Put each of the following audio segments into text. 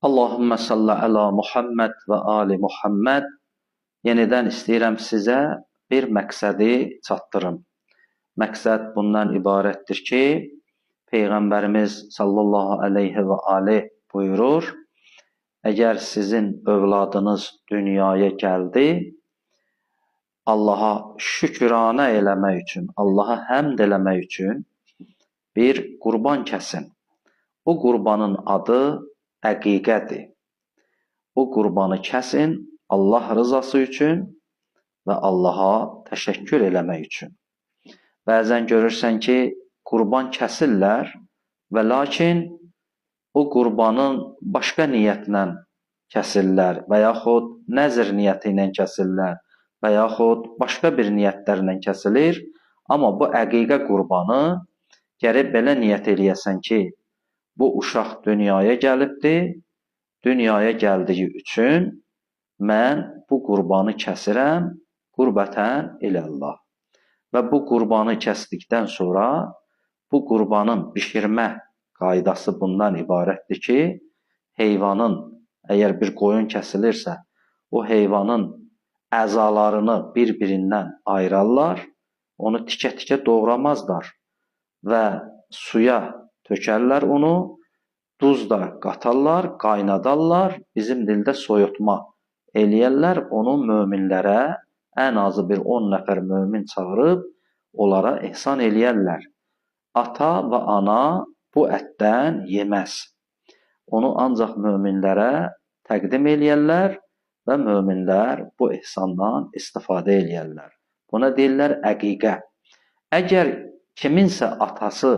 Allahümme salli ala Muhammed və ali Muhammed. Yenidən istəyirəm sizə bir məqsədi çatdırım. Məqsəd bundan ibarətdir ki, Peyğəmbərimiz sallallahu aleyhi və aleyh buyurur, əgər sizin övladınız dünyaya gəldi, Allaha şükranə eləmək üçün, Allaha həmd eləmək üçün bir qurban kəsin. O qurbanın adı əqiqədir. O qurbanı kəsin Allah rızası üçün və Allaha təşəkkür eləmək üçün. Bəzən görürsən ki, qurban kəsirlər və lakin o qurbanın başqa niyyətlə kəsirlər və yaxud nəzr niyyəti ilə kəsirlər və yaxud başqa bir niyyətlərlə kəsilir. Amma bu əqiqə qurbanı gərək belə niyyət eləyəsən ki, bu uşaq dünyaya gəlibdir, dünyaya gəldiyi üçün mən bu qurbanı kəsirəm, qurbətən iləllah. Və bu qurbanı kəsdikdən sonra bu qurbanın bişirmə qaydası bundan ibarətdir ki, heyvanın, əgər bir qoyun kəsilirsə, o heyvanın əzalarını bir-birindən ayırarlar, onu tikə-tikə doğramazlar və suya tökərlər onu, duz da qatarlar, qaynadarlar, bizim dildə soyutma eləyərlər, onu möminlərə ən azı bir 10 nəfər mömin çağırıb, onlara ehsan eləyərlər. Ata və ana bu ətdən yeməz. Onu ancaq möminlərə təqdim eləyərlər və möminlər bu ehsandan istifadə eləyərlər. Buna deyirlər əqiqə. Əgər kiminsə atası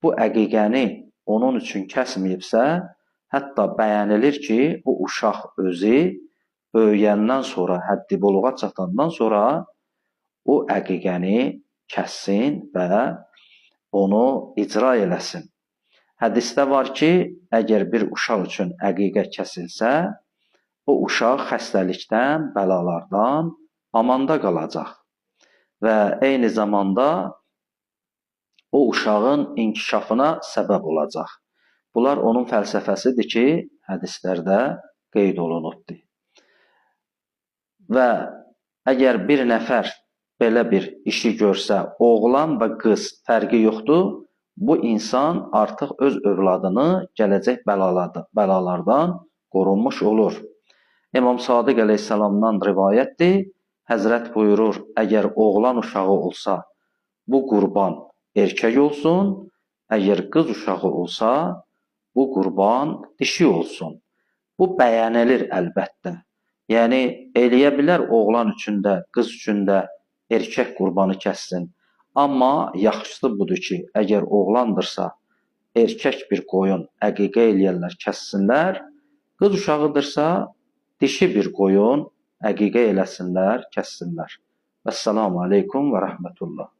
bu əqiqəni onun üçün kəsməyibsə, hətta bəyənilir ki, bu uşaq özü böyüyəndən sonra, həddi buluğa çatandan sonra o əqiqəni kəssin və onu icra eləsin. Hədisdə var ki, əgər bir uşaq üçün əqiqə kəsilsə, o uşaq xəstəlikdən, bəlalardan amanda qalacaq və eyni zamanda o uşağın inkişafına səbəb olacaq. Bunlar onun fəlsəfəsidir ki, hədislərdə qeyd olunubdur. Və əgər bir nəfər belə bir işi görsə, oğlan və qız fərqi yoxdur, bu insan artıq öz övladını gələcək bəlalardan qorunmuş olur. İmam Sadiq əleyhissalamdan rivayətdir, Həzrət buyurur, əgər oğlan uşağı olsa, bu qurban erkək olsun, əgər qız uşağı olsa, bu qurban dişi olsun. Bu bəyənilir əlbəttə. Yəni, eləyə bilər oğlan üçün də, qız üçün də erkək qurbanı kəssin. Amma yaxşısı budur ki, əgər oğlandırsa, erkək bir qoyun əqiqə eləyərlər, kəssinlər. Qız uşağıdırsa, dişi bir qoyun əqiqə eləsinlər, kəssinlər. Vəssalamu aleykum və rəhmətullah.